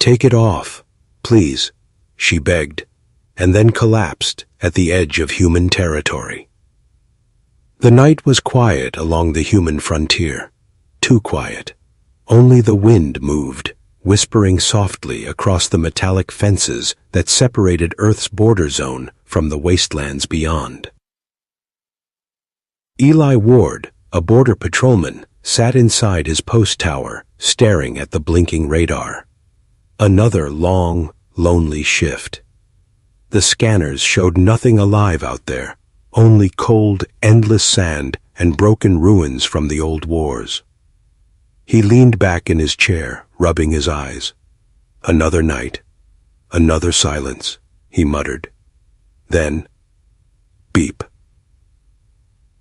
"Take it off, please," she begged, and then collapsed at the edge of human territory. The night was quiet along the human frontier, too quiet. Only the wind moved, whispering softly across the metallic fences that separated Earth's border zone from the wastelands beyond. Eli Ward, a border patrolman, sat inside his post tower, staring at the blinking radar. Another long, lonely shift. The scanners showed nothing alive out there, only cold, endless sand and broken ruins from the old wars. He leaned back in his chair, rubbing his eyes. Another night, another silence, he muttered. Then, beep.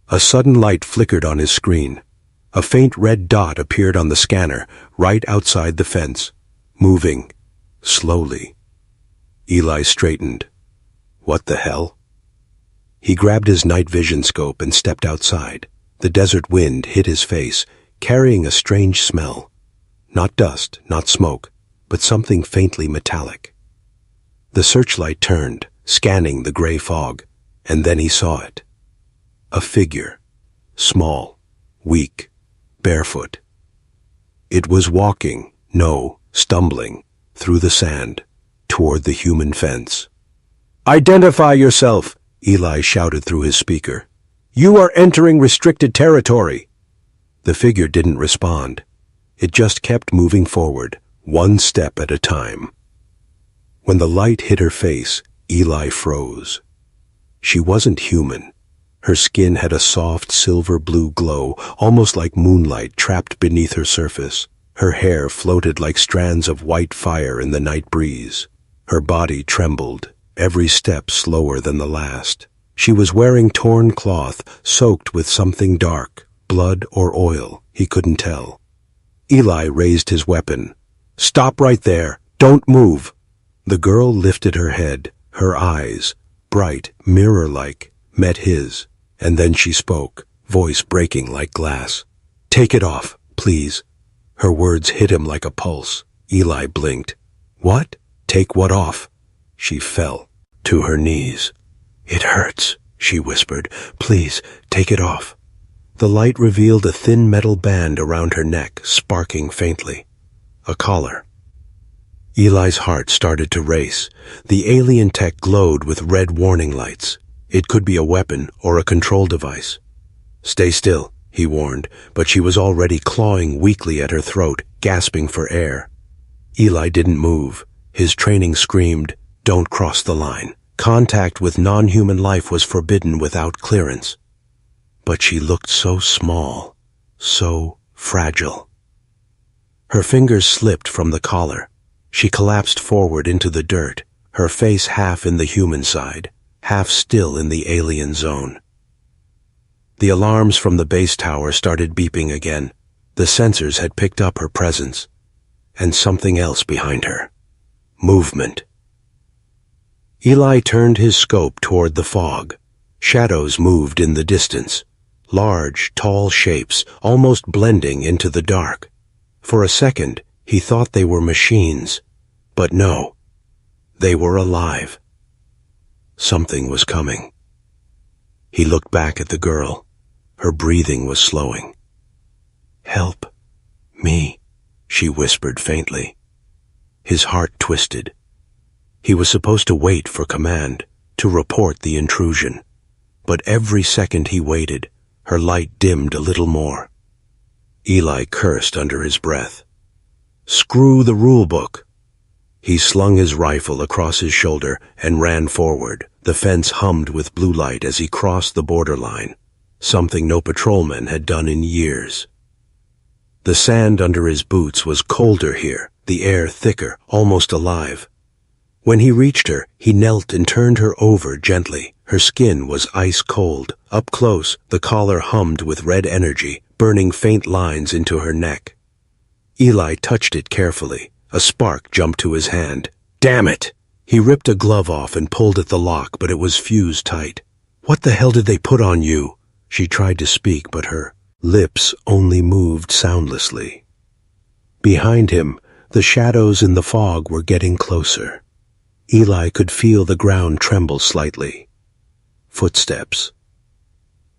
A sudden light flickered on his screen. A faint red dot appeared on the scanner, right outside the fence, moving, slowly. Eli straightened. What the hell? He grabbed his night vision scope and stepped outside. The desert wind hit his face, carrying a strange smell. Not dust, not smoke, but something faintly metallic. The searchlight turned, scanning the gray fog, and then he saw it. A figure, small, weak, barefoot. It was walking, no, stumbling, through the sand, toward the human fence. "Identify yourself!" Eli shouted through his speaker. "You are entering restricted territory." The figure didn't respond. It just kept moving forward, one step at a time. When the light hit her face, Eli froze. She wasn't human. Her skin had a soft silver-blue glow, almost like moonlight trapped beneath her surface. Her hair floated like strands of white fire in the night breeze. Her body trembled, every step slower than the last. She was wearing torn cloth, soaked with something dark, blood or oil, he couldn't tell. Eli raised his weapon. "Stop right there! Don't move!" The girl lifted her head, her eyes, bright, mirror-like, met his, and then she spoke, voice breaking like glass. "Take it off, please." Her words hit him like a pulse. Eli blinked. "What? Take what off?" She fell to her knees. "It hurts," she whispered. "Please, take it off." The light revealed a thin metal band around her neck, sparking faintly. A collar. Eli's heart started to race. The alien tech glowed with red warning lights. It could be a weapon or a control device. "Stay still," he warned, but she was already clawing weakly at her throat, gasping for air. Eli didn't move. His training screamed, "Don't cross the line." Contact with non-human life was forbidden without clearance. But she looked so small, so fragile. Her fingers slipped from the collar. She collapsed forward into the dirt, her face half in the human side, half still in the alien zone. The alarms from the base tower started beeping again. The sensors had picked up her presence. And something else behind her. Movement. Eli turned his scope toward the fog. Shadows moved in the distance. Large, tall shapes, almost blending into the dark. For a second, he thought they were machines. But no, they were alive. Something was coming. He looked back at the girl. Her breathing was slowing. "Help me," she whispered faintly. His heart twisted. He was supposed to wait for command, to report the intrusion. But every second he waited, her light dimmed a little more. Eli cursed under his breath. "Screw the rule book." He slung his rifle across his shoulder and ran forward. The fence hummed with blue light as he crossed the borderline, something no patrolman had done in years. The sand under his boots was colder here, the air thicker, almost alive. When he reached her, he knelt and turned her over gently. Her skin was ice cold. Up close, the collar hummed with red energy, burning faint lines into her neck. Eli touched it carefully. A spark jumped to his hand. "Damn it!" He ripped a glove off and pulled at the lock, but it was fused tight. "What the hell did they put on you?" She tried to speak, but her lips only moved soundlessly. Behind him, The shadows in the fog were getting closer. Eli could feel the ground tremble slightly. Footsteps.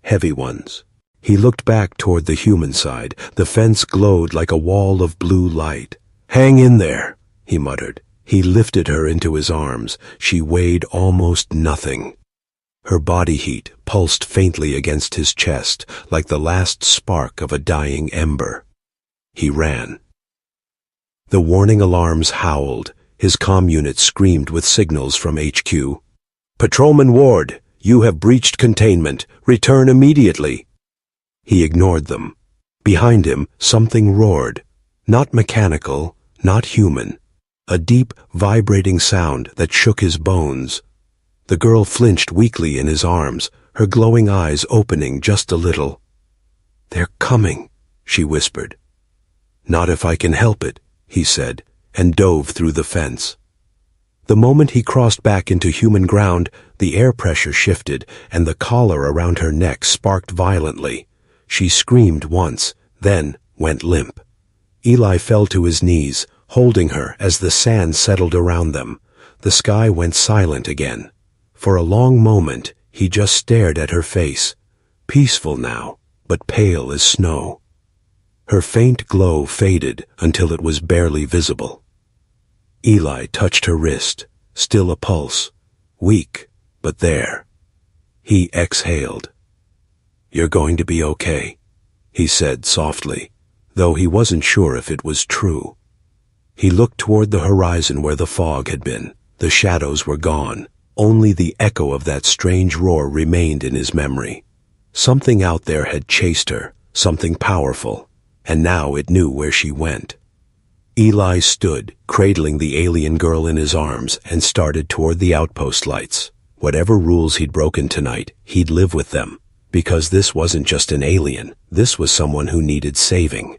Heavy ones. He looked back toward the human side. The fence glowed like a wall of blue light. "Hang in there," he muttered. He lifted her into his arms. She weighed almost nothing. Her body heat pulsed faintly against his chest, like the last spark of a dying ember. He ran. The warning alarms howled. His comm unit screamed with signals from HQ. "Patrolman Ward, you have breached containment. Return immediately." He ignored them. Behind him, something roared. Not mechanical, not human. A deep, vibrating sound that shook his bones. The girl flinched weakly in his arms, her glowing eyes opening just a little. "They're coming," she whispered. "Not if I can help it," he said, and dove through the fence. The moment he crossed back into human ground, the air pressure shifted, and the collar around her neck sparked violently. She screamed once, then went limp. Eli fell to his knees, holding her as the sand settled around them. The sky went silent again. For a long moment, he just stared at her face, peaceful now, but pale as snow. Her faint glow faded until it was barely visible. Eli touched her wrist, still a pulse, weak, but there. He exhaled. "You're going to be okay," he said softly, though he wasn't sure if it was true. He looked toward the horizon where the fog had been. The shadows were gone. Only the echo of that strange roar remained in his memory. Something out there had chased her, something powerful, and now it knew where she went. Eli stood, cradling the alien girl in his arms, and started toward the outpost lights. Whatever rules he'd broken tonight, he'd live with them, because this wasn't just an alien, this was someone who needed saving.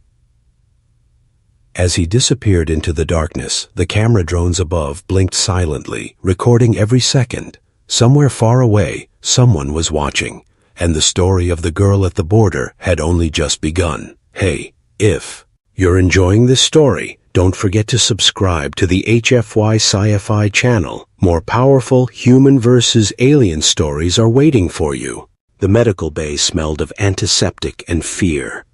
As he disappeared into the darkness, the camera drones above blinked silently, recording every second. Somewhere far away, someone was watching, and the story of the girl at the border had only just begun. Hey, if you're enjoying this story, don't forget to subscribe to the HFY Sci-Fi channel. More powerful human versus alien stories are waiting for you. The medical bay smelled of antiseptic and fear.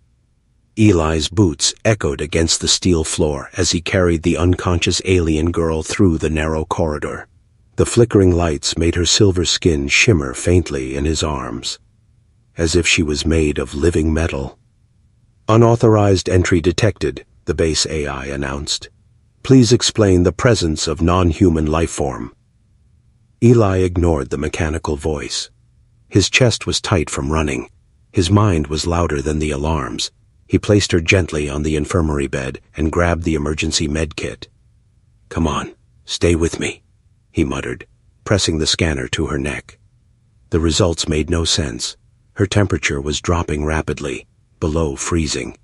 Eli's boots echoed against the steel floor as he carried the unconscious alien girl through the narrow corridor. The flickering lights made her silver skin shimmer faintly in his arms, as if she was made of living metal. "Unauthorized entry detected," the base AI announced. "Please explain the presence of non-human life form." Eli ignored the mechanical voice. His chest was tight from running. His mind was louder than the alarms. He placed her gently on the infirmary bed and grabbed the emergency med kit. "Come on, stay with me," he muttered, pressing the scanner to her neck. The results made no sense. Her temperature was dropping rapidly, below freezing,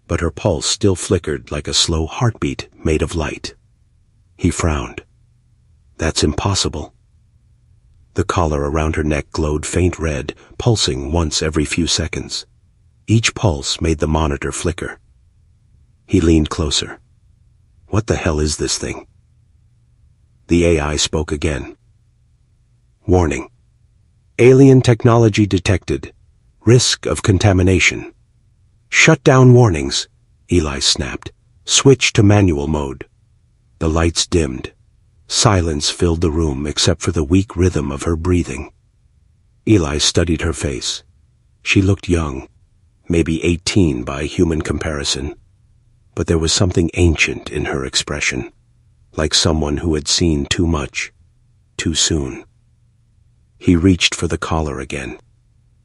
but her pulse still flickered like a slow heartbeat made of light. He frowned. "That's impossible." The collar around her neck glowed faint red, pulsing once every few seconds. Each pulse made the monitor flicker. He leaned closer. "What the hell is this thing?" The AI spoke again. "Warning. Alien technology detected. Risk of contamination." "Shut down warnings," Eli snapped. "Switch to manual mode." The lights dimmed. Silence filled the room except for the weak rhythm of her breathing. Eli studied her face. She looked young, maybe 18 by human comparison, but there was something ancient in her expression, like someone who had seen too much, too soon. He reached for the collar again.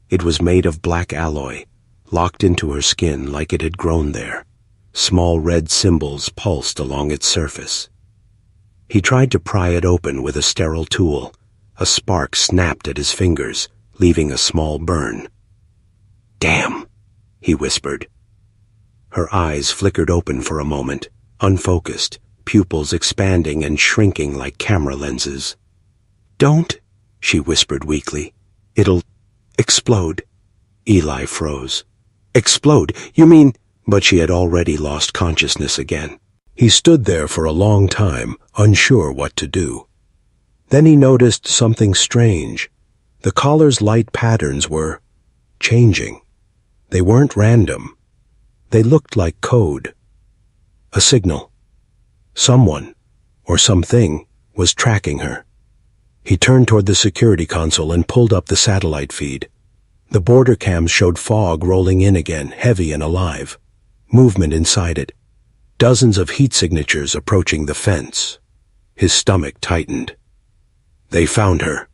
It was made of black alloy, locked into her skin like it had grown there. Small red symbols pulsed along its surface. He tried to pry it open with a sterile tool. A spark snapped at his fingers, leaving a small burn. "Damn," he whispered. Her eyes flickered open for a moment, unfocused, pupils expanding and shrinking like camera lenses. "Don't," she whispered weakly. "It'll explode." Eli froze. "Explode? You mean—" But she had already lost consciousness again. He stood there for a long time, unsure what to do. Then he noticed something strange. The collar's light patterns were changing. They weren't random. They looked like code. A signal. Someone, or something, was tracking her. He turned toward the security console and pulled up the satellite feed. The border cams showed fog rolling in again, heavy and alive. Movement inside it. Dozens of heat signatures approaching the fence. His stomach tightened. They found her.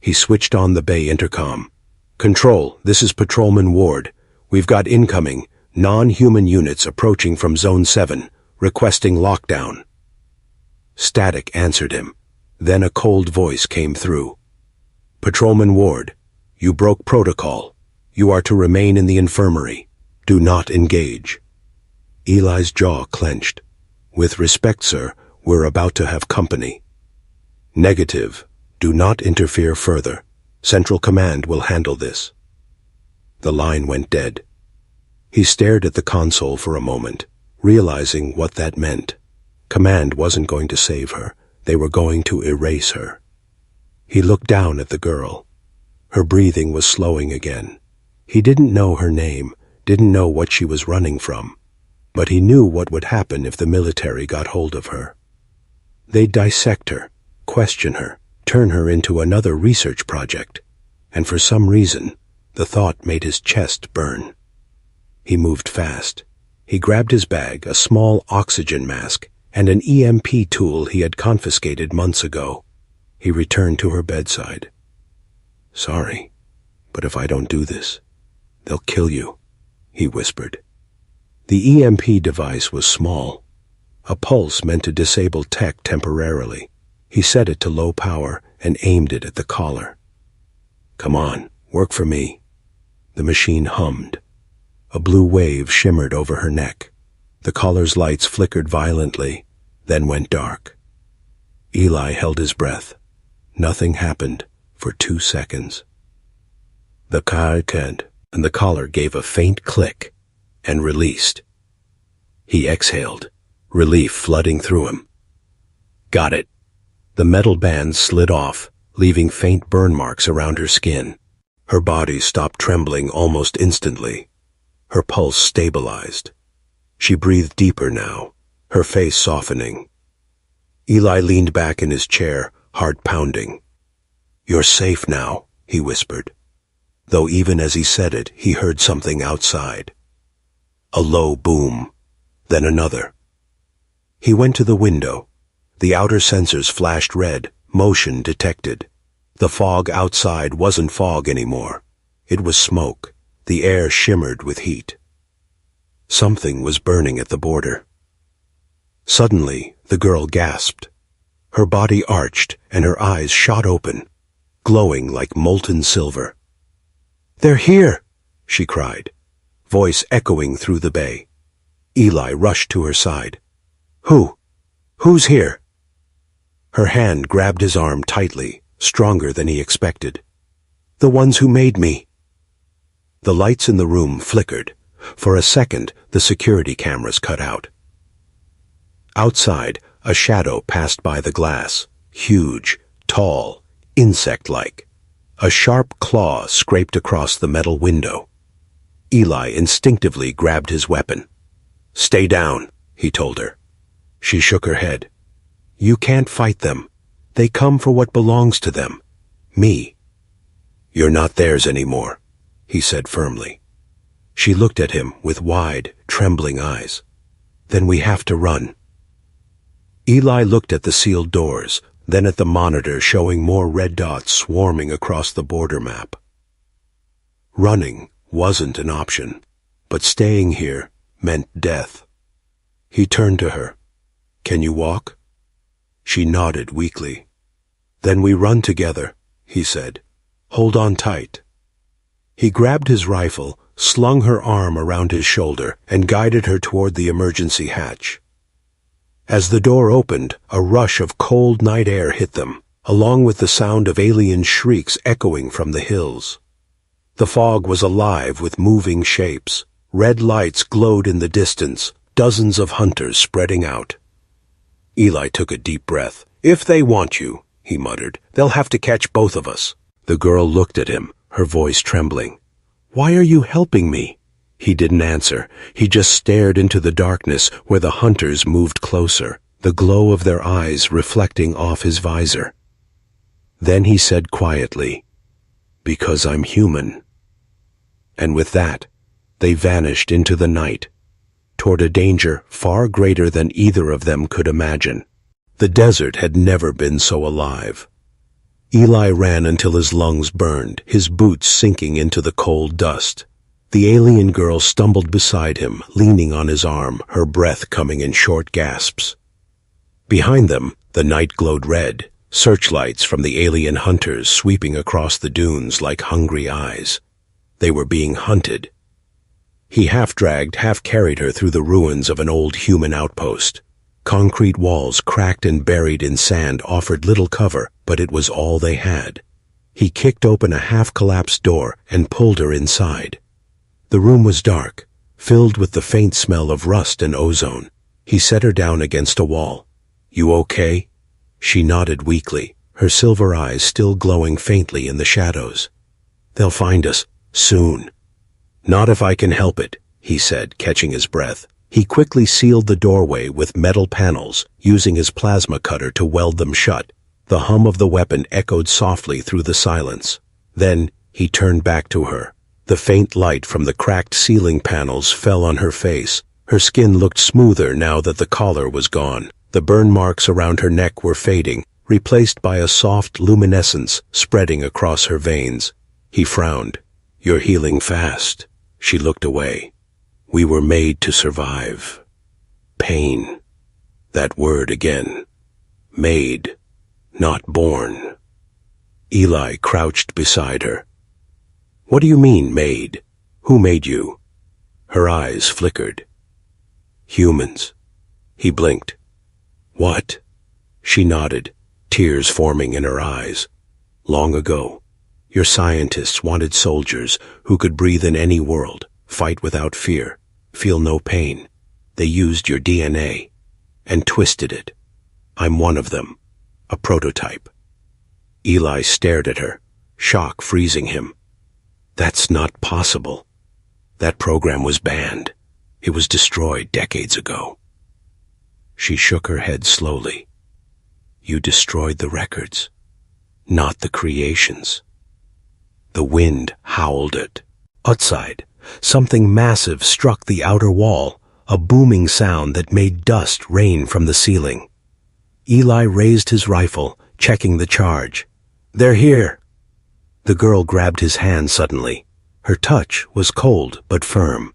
He switched on the bay intercom. "Control, this is Patrolman Ward. We've got incoming, non-human units approaching from Zone 7, requesting lockdown." Static answered him. Then a cold voice came through. "Patrolman Ward, you broke protocol. You are to remain in the infirmary. Do not engage." Eli's jaw clenched. "With respect, sir, we're about to have company." "Negative. Do not interfere further. Central Command will handle this." The line went dead. He stared at the console for a moment, realizing what that meant. Command wasn't going to save her. They were going to erase her. He looked down at the girl. Her breathing was slowing again. He didn't know her name, didn't know what she was running from, but he knew what would happen if the military got hold of her. They'd dissect her, question her, turn her into another research project, and for some reason, the thought made his chest burn. He moved fast. He grabbed his bag, a small oxygen mask, and an EMP tool he had confiscated months ago. He returned to her bedside. "Sorry, but if I don't do this, they'll kill you," he whispered. The EMP device was small. A pulse meant to disable tech temporarily. He set it to low power and aimed it at the collar. "Come on, work for me." The machine hummed. A blue wave shimmered over her neck. The collar's lights flickered violently, then went dark. Eli held his breath. Nothing happened for 2 seconds. The car turned, and the collar gave a faint click and released. He exhaled, relief flooding through him. "Got it." The metal band slid off, leaving faint burn marks around her skin. Her body stopped trembling almost instantly. Her pulse stabilized. She breathed deeper now, her face softening. Eli leaned back in his chair, heart pounding. "You're safe now," he whispered, though even as he said it, he heard something outside. A low boom, then another. He went to the window. The outer sensors flashed red, motion detected. The fog outside wasn't fog anymore. It was smoke. The air shimmered with heat. Something was burning at the border. Suddenly, the girl gasped. Her body arched and her eyes shot open, glowing like molten silver. "They're here!" she cried, voice echoing through the bay. Eli rushed to her side. "Who? Who's here?" Her hand grabbed his arm tightly, stronger than he expected. "The ones who made me." The lights in the room flickered. For a second, the security cameras cut out. Outside, a shadow passed by the glass, huge, tall, insect-like. A sharp claw scraped across the metal window. Eli instinctively grabbed his weapon. "Stay down," he told her. She shook her head. "You can't fight them. They come for what belongs to them. Me." "You're not theirs anymore," he said firmly. She looked at him with wide, trembling eyes. "Then we have to run." Eli looked at the sealed doors, then at the monitor showing more red dots swarming across the border map. Running wasn't an option, but staying here meant death. He turned to her. "Can you walk?" She nodded weakly. "Then we run together," he said. "Hold on tight." He grabbed his rifle, slung her arm around his shoulder, and guided her toward the emergency hatch. As the door opened, a rush of cold night air hit them, along with the sound of alien shrieks echoing from the hills. The fog was alive with moving shapes. Red lights glowed in the distance, dozens of hunters spreading out. Eli took a deep breath. "If they want you," he muttered, "they'll have to catch both of us." The girl looked at him, her voice trembling. "Why are you helping me?" He didn't answer. He just stared into the darkness where the hunters moved closer, the glow of their eyes reflecting off his visor. Then he said quietly, "Because I'm human." And with that, they vanished into the night, toward a danger far greater than either of them could imagine. The desert had never been so alive. Eli ran until his lungs burned, his boots sinking into the cold dust. The alien girl stumbled beside him, leaning on his arm, her breath coming in short gasps. Behind them, the night glowed red, searchlights from the alien hunters sweeping across the dunes like hungry eyes. They were being hunted. He half-dragged, half-carried her through the ruins of an old human outpost. Concrete walls cracked and buried in sand offered little cover, but it was all they had. He kicked open a half-collapsed door and pulled her inside. The room was dark, filled with the faint smell of rust and ozone. He set her down against a wall. "You okay?" She nodded weakly, her silver eyes still glowing faintly in the shadows. "They'll find us, soon." "Not if I can help it," he said, catching his breath. He quickly sealed the doorway with metal panels, using his plasma cutter to weld them shut. The hum of the weapon echoed softly through the silence. Then he turned back to her. The faint light from the cracked ceiling panels fell on her face. Her skin looked smoother now that the collar was gone. The burn marks around her neck were fading, replaced by a soft luminescence spreading across her veins. He frowned. "You're healing fast." She looked away. "We were made to survive." Pain. That word again. Made, not born. Eli crouched beside her. "What do you mean, made? Who made you?" Her eyes flickered. "Humans." He blinked. "What?" She nodded, tears forming in her eyes. "Long ago, your scientists wanted soldiers who could breathe in any world, fight without fear, feel no pain. They used your DNA and twisted it. I'm one of them, a prototype." Eli stared at her, shock freezing him. "That's not possible. That program was banned. It was destroyed decades ago." She shook her head slowly. "You destroyed the records, not the creations." The wind howled it. Outside, something massive struck the outer wall, a booming sound that made dust rain from the ceiling. Eli raised his rifle, checking the charge. "They're here." The girl grabbed his hand suddenly. Her touch was cold but firm.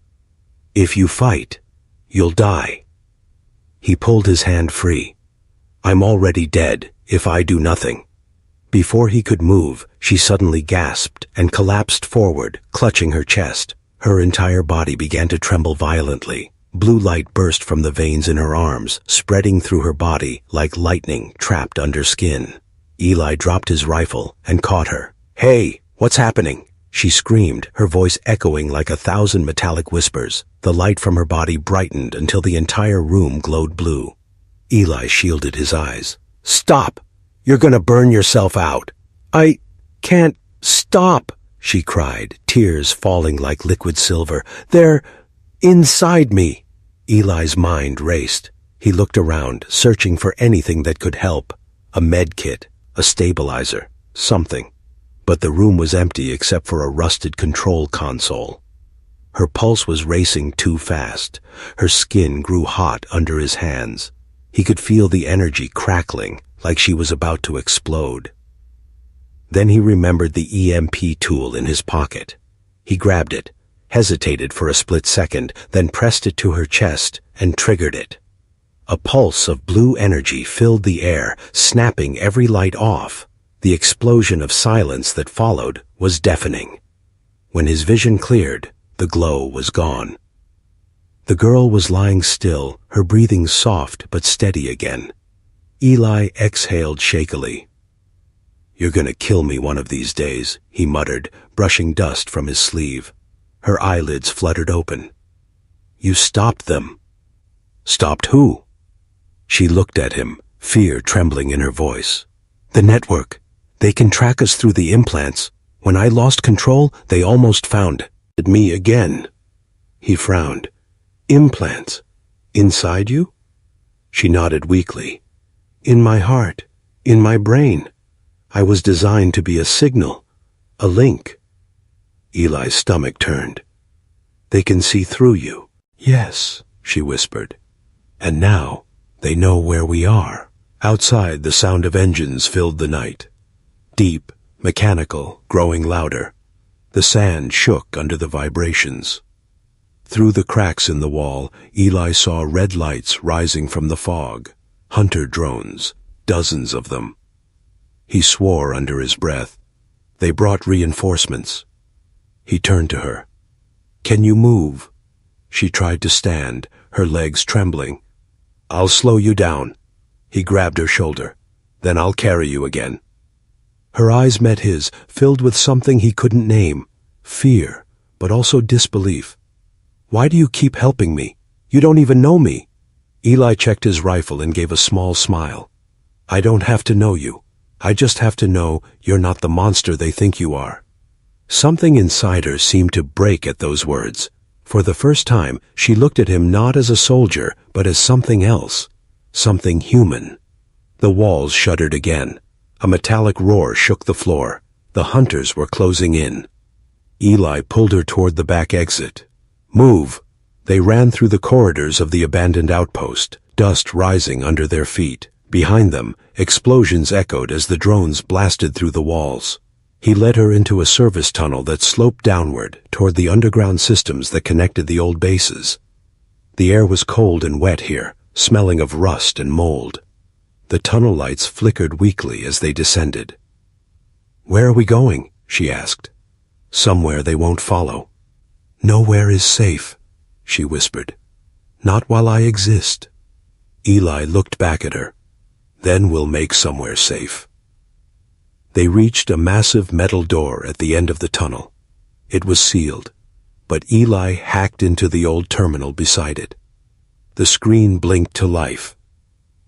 "If you fight, you'll die." He pulled his hand free. "I'm already dead if I do nothing." Before he could move, she suddenly gasped and collapsed forward, clutching her chest. Her entire body began to tremble violently. Blue light burst from the veins in her arms, spreading through her body like lightning trapped under skin. Eli dropped his rifle and caught her. "Hey, what's happening?" She screamed, her voice echoing like 1,000 metallic whispers. The light from her body brightened until the entire room glowed blue. Eli shielded his eyes. "Stop! You're gonna burn yourself out." "I can't stop," she cried, tears falling like liquid silver. "They're inside me." Eli's mind raced. He looked around, searching for anything that could help. A med kit, a stabilizer, something. But the room was empty except for a rusted control console. Her pulse was racing too fast. Her skin grew hot under his hands. He could feel the energy crackling, like she was about to explode. Then he remembered the EMP tool in his pocket. He grabbed it, hesitated for a split second, then pressed it to her chest and triggered it. A pulse of blue energy filled the air, snapping every light off. The explosion of silence that followed was deafening. When his vision cleared, the glow was gone. The girl was lying still, her breathing soft but steady again. Eli exhaled shakily. "You're gonna kill me one of these days," he muttered, brushing dust from his sleeve. Her eyelids fluttered open. "You stopped them." Stopped who? She looked at him, fear trembling in her voice. The network. They can track us through the implants. When I lost control, they almost found me again. He frowned. Implants? Inside you? She nodded weakly. In my heart. In my brain. I was designed to be a signal. A link. Eli's stomach turned. They can see through you. Yes, she whispered. And now, they know where we are. Outside, the sound of engines filled the night. Deep, mechanical, growing louder. The sand shook under the vibrations. Through the cracks in the wall, Eli saw red lights rising from the fog. Hunter drones, dozens of them. He swore under his breath. They brought reinforcements. He turned to her. Can you move? She tried to stand, her legs trembling. I'll slow you down. He grabbed her shoulder. Then I'll carry you again. Her eyes met his, filled with something he couldn't name. Fear, but also disbelief. Why do you keep helping me? You don't even know me. Eli checked his rifle and gave a small smile. I don't have to know you. I just have to know you're not the monster they think you are. Something inside her seemed to break at those words. For the first time, she looked at him not as a soldier, but as something else. Something human. The walls shuddered again. A metallic roar shook the floor. The hunters were closing in. Eli pulled her toward the back exit. Move! They ran through the corridors of the abandoned outpost, dust rising under their feet. Behind them, explosions echoed as the drones blasted through the walls. He led her into a service tunnel that sloped downward toward the underground systems that connected the old bases. The air was cold and wet here, smelling of rust and mold. The tunnel lights flickered weakly as they descended. Where are we going? She asked. Somewhere they won't follow. Nowhere is safe, she whispered. Not while I exist. Eli looked back at her. Then we'll make somewhere safe. They reached a massive metal door at the end of the tunnel. It was sealed, but Eli hacked into the old terminal beside it. The screen blinked to life.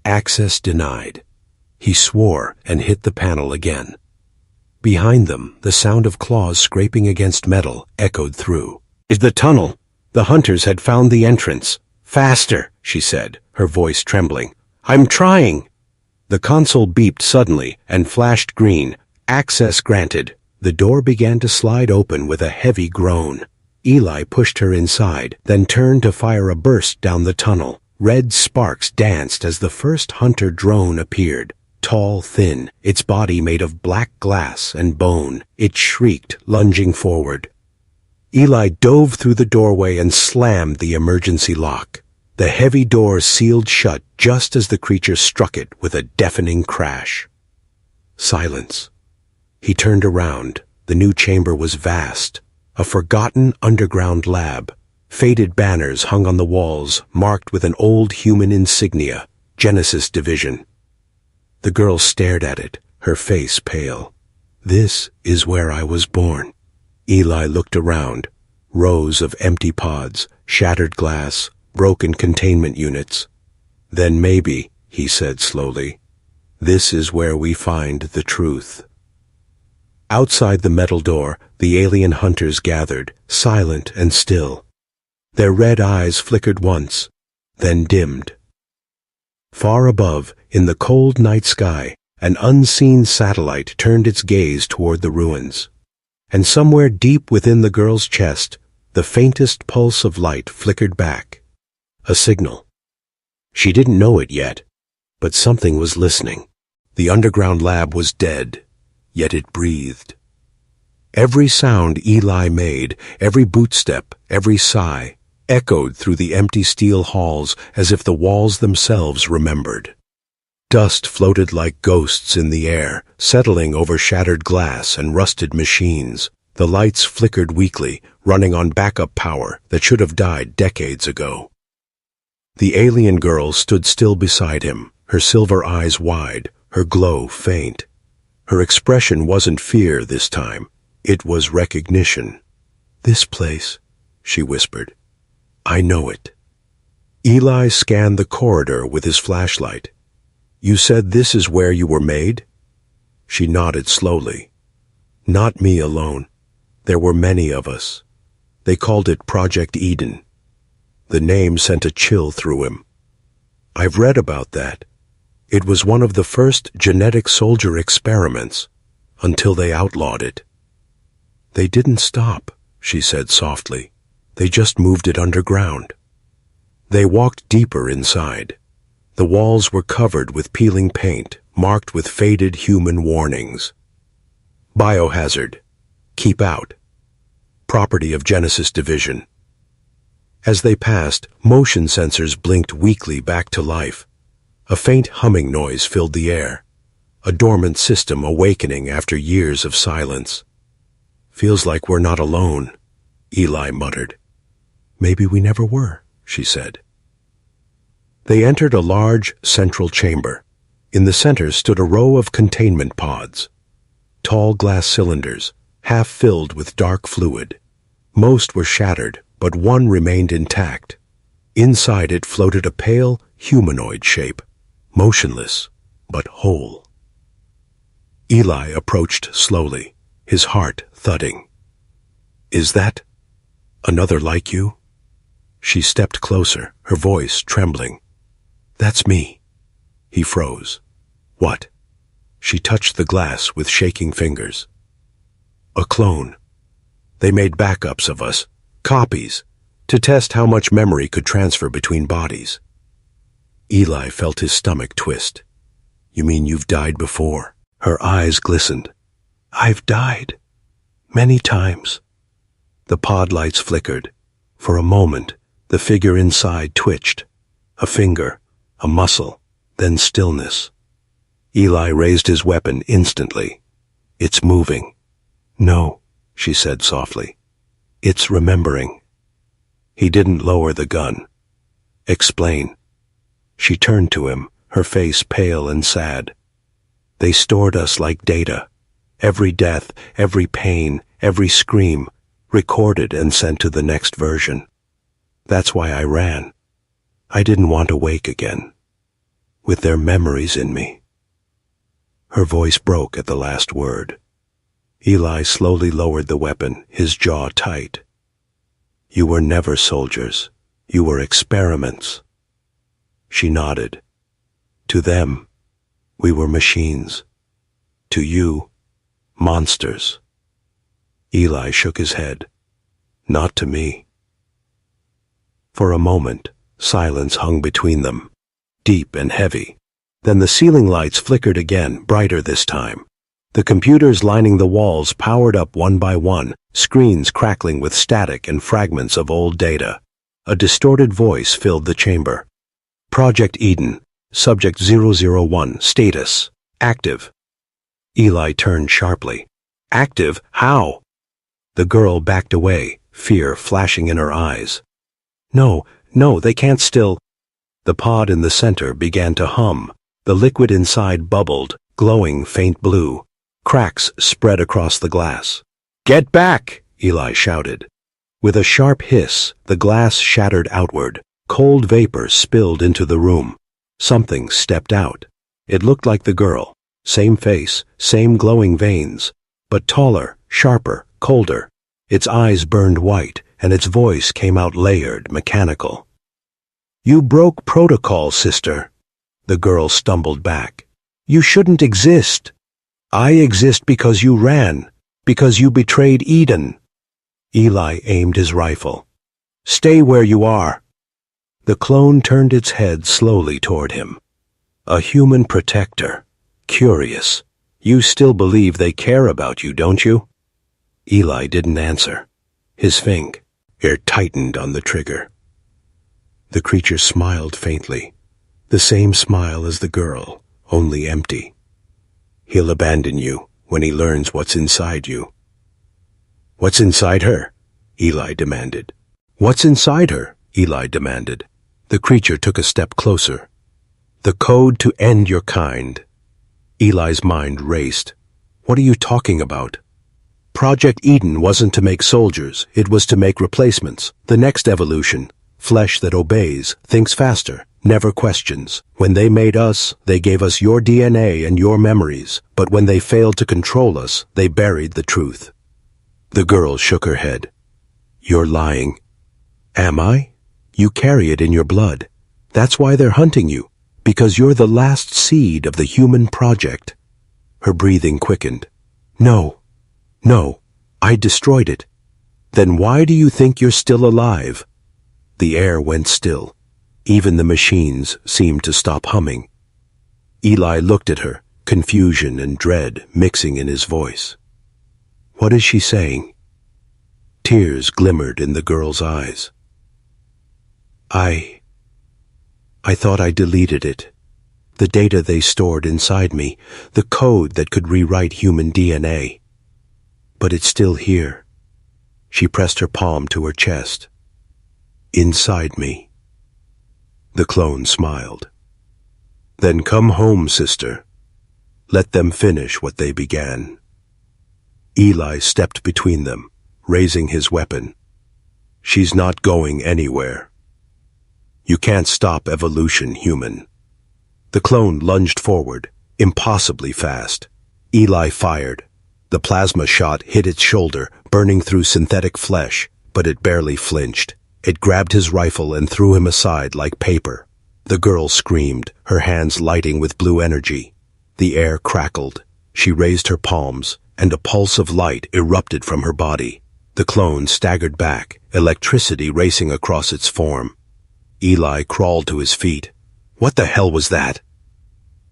Access denied. He swore and hit the panel again. Behind them, the sound of claws scraping against metal echoed through. Is the tunnel? The hunters had found the entrance. Faster, she said, her voice trembling. I'm trying. The console beeped suddenly and flashed green. Access granted. The door began to slide open with a heavy groan. Eli pushed her inside, then turned to fire a burst down the tunnel. Red sparks danced as the first hunter drone appeared. Tall, thin, its body made of black glass and bone. It shrieked, lunging forward. Eli dove through the doorway and slammed the emergency lock. The heavy door sealed shut just as the creature struck it with a deafening crash. Silence. He turned around. The new chamber was vast. A forgotten underground lab. Faded banners hung on the walls, marked with an old human insignia, Genesis Division. The girl stared at it, her face pale. This is where I was born. Eli looked around. Rows of empty pods, shattered glass, broken containment units. Then maybe, he said slowly, this is where we find the truth. Outside the metal door, the alien hunters gathered, silent and still. Their red eyes flickered once, then dimmed. Far above, in the cold night sky, an unseen satellite turned its gaze toward the ruins. And somewhere deep within the girl's chest, the faintest pulse of light flickered back. A signal. She didn't know it yet, but something was listening. The underground lab was dead, yet it breathed. Every sound Eli made, every bootstep, every sigh, echoed through the empty steel halls as if the walls themselves remembered. Dust floated like ghosts in the air, settling over shattered glass and rusted machines. The lights flickered weakly, running on backup power that should have died decades ago. The alien girl stood still beside him, her silver eyes wide, her glow faint. Her expression wasn't fear this time. It was recognition. This place, she whispered. I know it. Eli scanned the corridor with his flashlight. You said this is where you were made? She nodded slowly. Not me alone. There were many of us. They called it Project Eden. The name sent a chill through him. I've read about that. It was one of the first genetic soldier experiments, until they outlawed it. They didn't stop, she said softly. They just moved it underground. They walked deeper inside. The walls were covered with peeling paint, marked with faded human warnings. Biohazard. Keep out. Property of Genesis Division. As they passed, motion sensors blinked weakly back to life. A faint humming noise filled the air, a dormant system awakening after years of silence. Feels like we're not alone, Eli muttered. Maybe we never were, she said. They entered a large central chamber. In the center stood a row of containment pods, tall glass cylinders, half filled with dark fluid. Most were shattered, but one remained intact. Inside it floated a pale, humanoid shape, motionless, but whole. Eli approached slowly, his heart thudding. Is that another like you? She stepped closer, her voice trembling. That's me. He froze. What? She touched the glass with shaking fingers. A clone. They made backups of us, copies, to test how much memory could transfer between bodies. Eli felt his stomach twist. You mean you've died before? Her eyes glistened. I've died. Many times. The pod lights flickered. For a moment, the figure inside twitched. A finger, a muscle, then stillness. Eli raised his weapon instantly. It's moving. No, she said softly. It's remembering. He didn't lower the gun. Explain. She turned to him, her face pale and sad. They stored us like data. Every death, every pain, every scream, recorded and sent to the next version. That's why I ran. I didn't want to wake again. With their memories in me. Her voice broke at the last word. Eli slowly lowered the weapon, his jaw tight. You were never soldiers. You were experiments. She nodded. To them, we were machines. To you, monsters. Eli shook his head. Not to me. For a moment, silence hung between them, deep and heavy. Then the ceiling lights flickered again, brighter this time. The computers lining the walls powered up one by one, screens crackling with static and fragments of old data. A distorted voice filled the chamber. Project Eden, Subject 001, status, active. Eli turned sharply. Active? How? The girl backed away, fear flashing in her eyes. No, they can't still. The pod in the center began to hum. The liquid inside bubbled, glowing faint blue. Cracks spread across the glass. Get back! Eli shouted. With a sharp hiss, the glass shattered outward. Cold vapor spilled into the room. Something stepped out. It looked like the girl. Same face, same glowing veins, but taller, sharper, colder. Its eyes burned white, and its voice came out layered, mechanical. You broke protocol, sister. The girl stumbled back. You shouldn't exist. I exist because you ran, because you betrayed Eden. Eli aimed his rifle. Stay where you are. The clone turned its head slowly toward him. A human protector. Curious. You still believe they care about you, don't you? Eli didn't answer. His finger tightened on the trigger. The creature smiled faintly. The same smile as the girl, only empty. He'll abandon you when he learns what's inside you. What's inside her? Eli demanded. What's inside her? Eli demanded. The creature took a step closer. The code to end your kind. Eli's mind raced. What are you talking about? Project Eden wasn't to make soldiers, it was to make replacements, the next evolution, Flesh that obeys, thinks faster, never questions. When they made us, they gave us your DNA and your memories, but when they failed to control us, they buried the truth. The girl shook her head. You're lying. Am I? You carry it in your blood. That's why they're hunting you, because you're the last seed of the human project. Her breathing quickened. No, I destroyed it. Then why do you think you're still alive? The air went still. Even the machines seemed to stop humming. Eli looked at her, confusion and dread mixing in his voice. What is she saying? Tears glimmered in the girl's eyes. I thought I deleted it. The data they stored inside me, the code that could rewrite human DNA. But it's still here. She pressed her palm to her chest. Inside me. The clone smiled. Then come home, sister. Let them finish what they began. Eli stepped between them, raising his weapon. She's not going anywhere. You can't stop evolution, human. The clone lunged forward, impossibly fast. Eli fired. The plasma shot hit its shoulder, burning through synthetic flesh, but it barely flinched. It grabbed his rifle and threw him aside like paper. The girl screamed, her hands lighting with blue energy. The air crackled. She raised her palms, and a pulse of light erupted from her body. The clone staggered back, electricity racing across its form. Eli crawled to his feet. What the hell was that?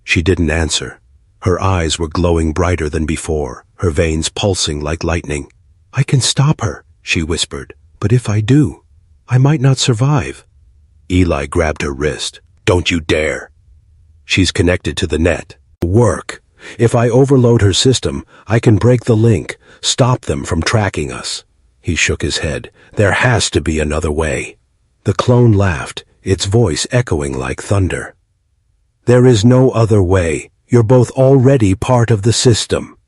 She didn't answer. Her eyes were glowing brighter than before, her veins pulsing like lightning. I can stop her, she whispered, but if I do, I might not survive. Eli grabbed her wrist. Don't you dare. She's connected to the net. Work. If I overload her system, I can break the link, stop them from tracking us. He shook his head. There has to be another way. The clone laughed, its voice echoing like thunder. There is no other way. You're both already part of the system.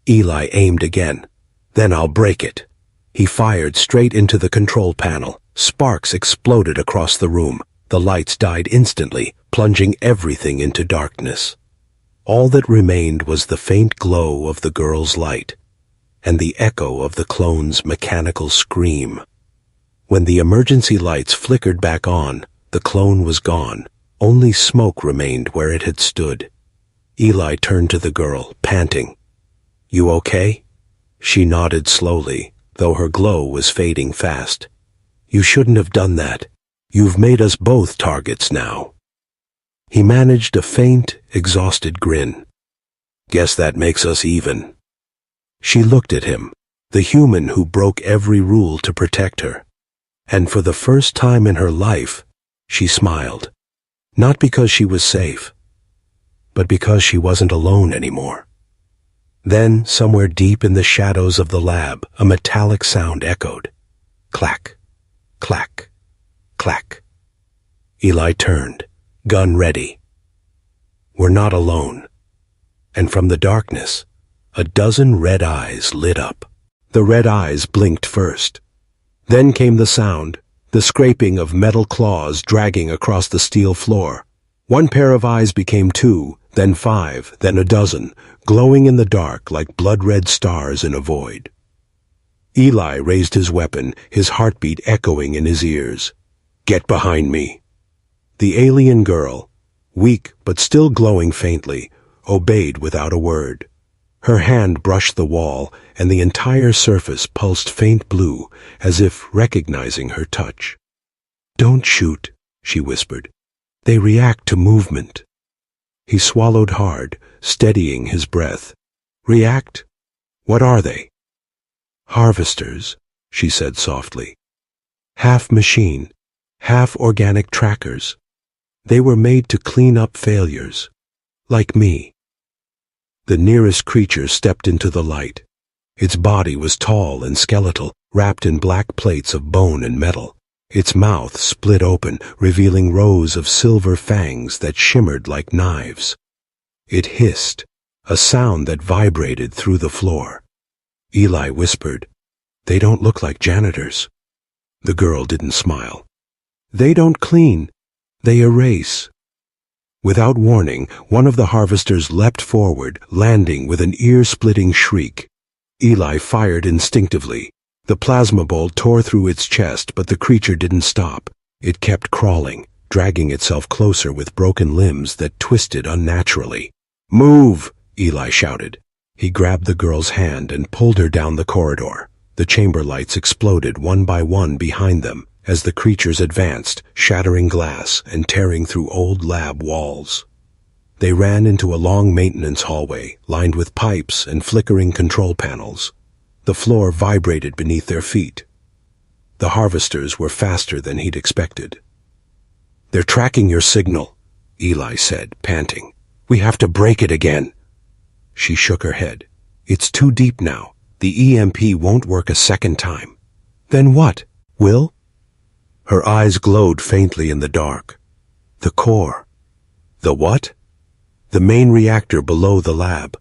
Eli aimed again. Then I'll break it. He fired straight into the control panel. Sparks exploded across the room. The lights died instantly, plunging everything into darkness. All that remained was the faint glow of the girl's light, and the echo of the clone's mechanical scream. When the emergency lights flickered back on, the clone was gone. Only smoke remained where it had stood. Eli turned to the girl, panting. You okay? She nodded slowly, though her glow was fading fast. You shouldn't have done that. You've made us both targets now. He managed a faint, exhausted grin. Guess that makes us even. She looked at him, the human who broke every rule to protect her. And for the first time in her life, she smiled. Not because she was safe, but because she wasn't alone anymore. Then, somewhere deep in the shadows of the lab, a metallic sound echoed. Clack, clack, clack. Eli turned, gun ready. We're not alone. And from the darkness, a dozen red eyes lit up. The red eyes blinked first. Then came the sound, the scraping of metal claws dragging across the steel floor. One pair of eyes became two, then five, then a dozen, glowing in the dark like blood-red stars in a void. Eli raised his weapon, his heartbeat echoing in his ears. Get behind me. The alien girl, weak but still glowing faintly, obeyed without a word. Her hand brushed the wall, and the entire surface pulsed faint blue, as if recognizing her touch. Don't shoot, she whispered. They react to movement. He swallowed hard, steadying his breath. React? What are they? Harvesters, she said softly. Half machine, half organic trackers. They were made to clean up failures, like me. The nearest creature stepped into the light. Its body was tall and skeletal, wrapped in black plates of bone and metal. Its mouth split open, revealing rows of silver fangs that shimmered like knives. It hissed, a sound that vibrated through the floor. Eli whispered, They don't look like janitors. The girl didn't smile. They don't clean, they erase. Without warning, one of the harvesters leapt forward, landing with an ear-splitting shriek. Eli fired instinctively. The plasma bolt tore through its chest, but the creature didn't stop. It kept crawling, dragging itself closer with broken limbs that twisted unnaturally. "Move!" Eli shouted. He grabbed the girl's hand and pulled her down the corridor. The chamber lights exploded one by one behind them as the creatures advanced, shattering glass and tearing through old lab walls. They ran into a long maintenance hallway, lined with pipes and flickering control panels. The floor vibrated beneath their feet. The harvesters were faster than he'd expected. "They're tracking your signal," Eli said, panting. "We have to break it again." She shook her head. "It's too deep now. The EMP won't work a second time." "Then what? Will?" Her eyes glowed faintly in the dark. "The core." "The what?" "The main reactor below the lab.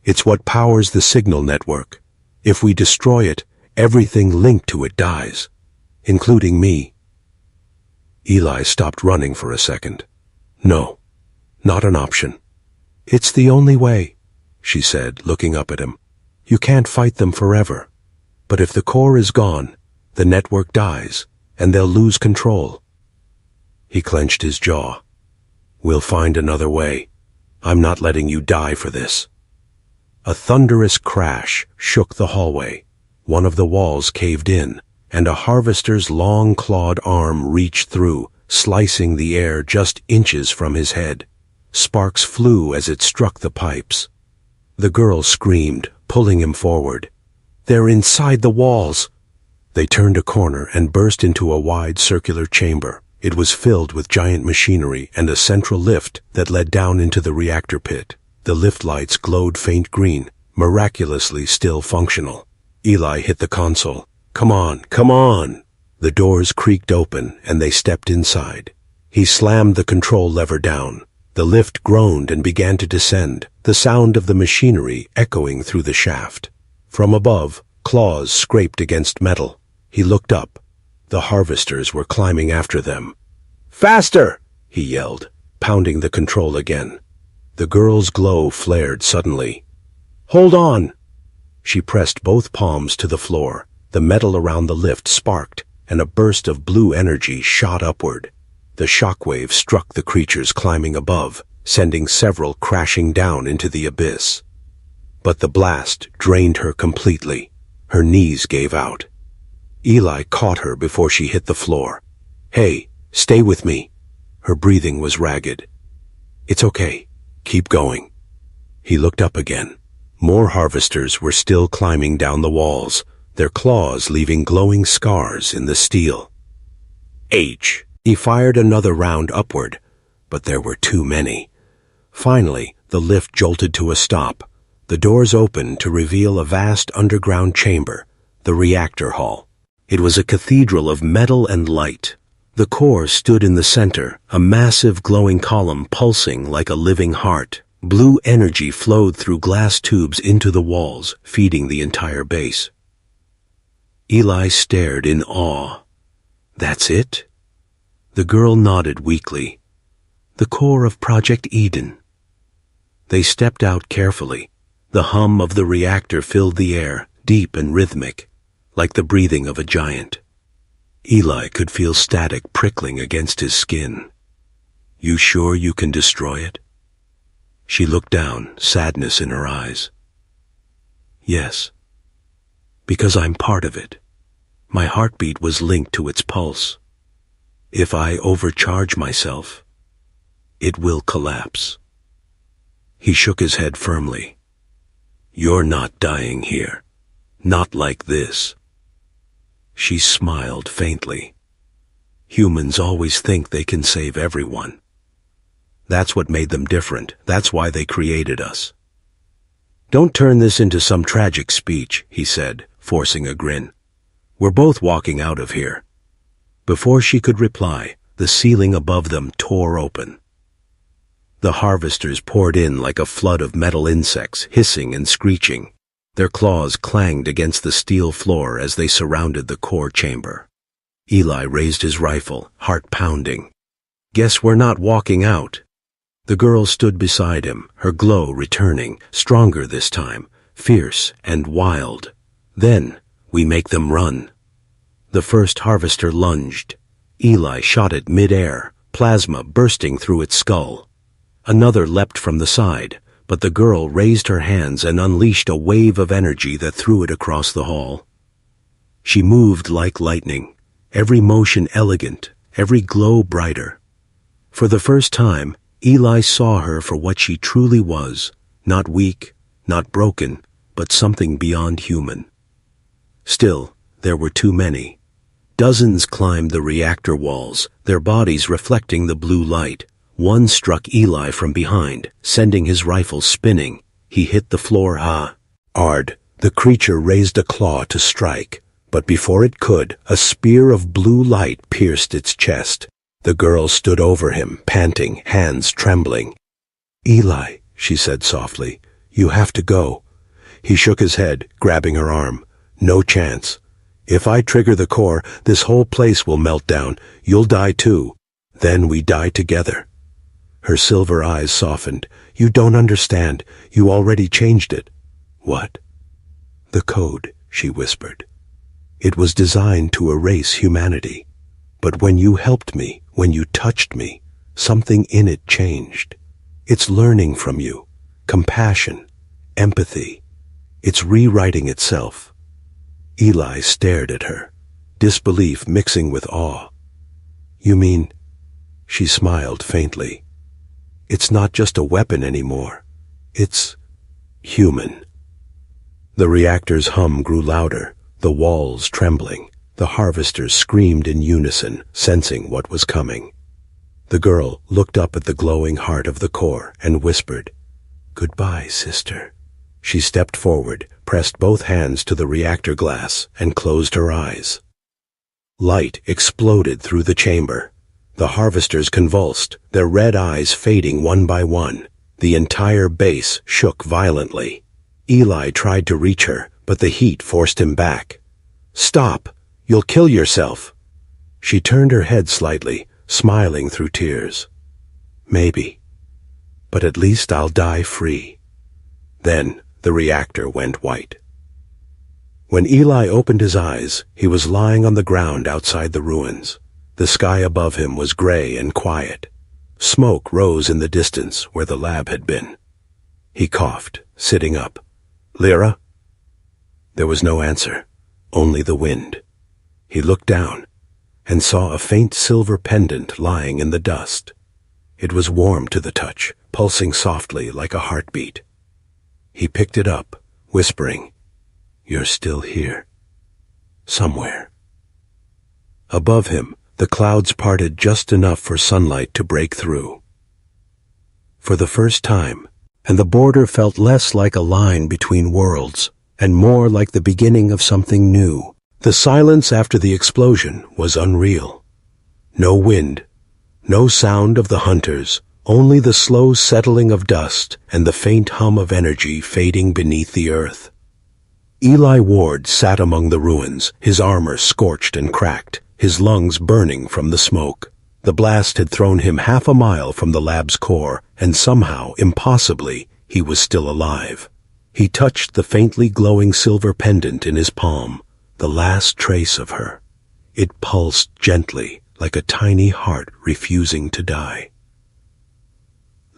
It's what powers the signal network. If we destroy it, everything linked to it dies, including me." Eli stopped running for a second. "No, not an option." "It's the only way," she said, looking up at him. "You can't fight them forever. But if the core is gone, the network dies, and they'll lose control." He clenched his jaw. "We'll find another way. I'm not letting you die for this." A thunderous crash shook the hallway. One of the walls caved in, and a harvester's long clawed arm reached through, slicing the air just inches from his head. Sparks flew as it struck the pipes. The girl screamed, pulling him forward. "They're inside the walls!" They turned a corner and burst into a wide circular chamber. It was filled with giant machinery and a central lift that led down into the reactor pit. The lift lights glowed faint green, miraculously still functional. Eli hit the console. "Come on, come on!" The doors creaked open and they stepped inside. He slammed the control lever down. The lift groaned and began to descend, the sound of the machinery echoing through the shaft. From above, claws scraped against metal. He looked up. The harvesters were climbing after them. "Faster!" he yelled, pounding the control again. The girl's glow flared suddenly. "Hold on!" She pressed both palms to the floor. The metal around the lift sparked, and a burst of blue energy shot upward. The shockwave struck the creatures climbing above, sending several crashing down into the abyss. But the blast drained her completely. Her knees gave out. Eli caught her before she hit the floor. "Hey, stay with me." Her breathing was ragged. "It's okay. Keep going." He looked up again. More harvesters were still climbing down the walls, their claws leaving glowing scars in the steel. H. He fired another round upward, but there were too many. Finally, the lift jolted to a stop. The doors opened to reveal a vast underground chamber, the reactor hall. It was a cathedral of metal and light. The core stood in the center, a massive glowing column pulsing like a living heart. Blue energy flowed through glass tubes into the walls, feeding the entire base. Eli stared in awe. "That's it?" The girl nodded weakly. "The core of Project Eden." They stepped out carefully. The hum of the reactor filled the air, deep and rhythmic, like the breathing of a giant. Eli could feel static prickling against his skin. "You sure you can destroy it?" She looked down, sadness in her eyes. "Yes. Because I'm part of it. My heartbeat was linked to its pulse. If I overcharge myself, it will collapse." He shook his head firmly. "You're not dying here. Not like this." She smiled faintly. "Humans always think they can save everyone. That's what made them different. That's why they created us." "Don't turn this into some tragic speech," he said, forcing a grin. "We're both walking out of here." Before she could reply, the ceiling above them tore open. The harvesters poured in like a flood of metal insects, hissing and screeching. Their claws clanged against the steel floor as they surrounded the core chamber. Eli raised his rifle, heart pounding. "Guess we're not walking out." The girl stood beside him, her glow returning, stronger this time, fierce and wild. "Then we make them run." The first harvester lunged. Eli shot it mid-air, plasma bursting through its skull. Another leapt from the side, but the girl raised her hands and unleashed a wave of energy that threw it across the hall. She moved like lightning, every motion elegant, every glow brighter. For the first time, Eli saw her for what she truly was, not weak, not broken, but something beyond human. Still, there were too many. Dozens climbed the reactor walls, their bodies reflecting the blue light. One struck Eli from behind, sending his rifle spinning. He hit the floor hard. The creature raised a claw to strike, but before it could, a spear of blue light pierced its chest. The girl stood over him, panting, hands trembling. "Eli," she said softly, "you have to go." He shook his head, grabbing her arm. "No chance. If I trigger the core, this whole place will melt down. You'll die too. Then we die together." Her silver eyes softened. "You don't understand. You already changed it." "What?" "The code," she whispered. "It was designed to erase humanity. But when you helped me, when you touched me, something in it changed. It's learning from you. Compassion. Empathy. It's rewriting itself." Eli stared at her, disbelief mixing with awe. "You mean?" She smiled faintly. "It's not just a weapon anymore. It's human." The reactor's hum grew louder, the walls trembling. The harvesters screamed in unison, sensing what was coming. The girl looked up at the glowing heart of the core and whispered, "Goodbye, sister." She stepped forward, pressed both hands to the reactor glass, and closed her eyes. Light exploded through the chamber. The harvesters convulsed, their red eyes fading one by one. The entire base shook violently. Eli tried to reach her, but the heat forced him back. "Stop! You'll kill yourself." She turned her head slightly, smiling through tears. "Maybe. But at least I'll die free." Then the reactor went white. When Eli opened his eyes, he was lying on the ground outside the ruins. The sky above him was gray and quiet. Smoke rose in the distance where the lab had been. He coughed, sitting up. "Lyra?" There was no answer, only the wind. He looked down and saw a faint silver pendant lying in the dust. It was warm to the touch, pulsing softly like a heartbeat. He picked it up, whispering, "You're still here. Somewhere." Above him, the clouds parted just enough for sunlight to break through. For the first time, and the border felt less like a line between worlds, and more like the beginning of something new. The silence after the explosion was unreal. No wind, no sound of the hunters, only the slow settling of dust and the faint hum of energy fading beneath the earth. Eli Ward sat among the ruins, his armor scorched and cracked, his lungs burning from the smoke. The blast had thrown him half a mile from the lab's core, and somehow, impossibly, he was still alive. He touched the faintly glowing silver pendant in his palm, the last trace of her. It pulsed gently, like a tiny heart refusing to die.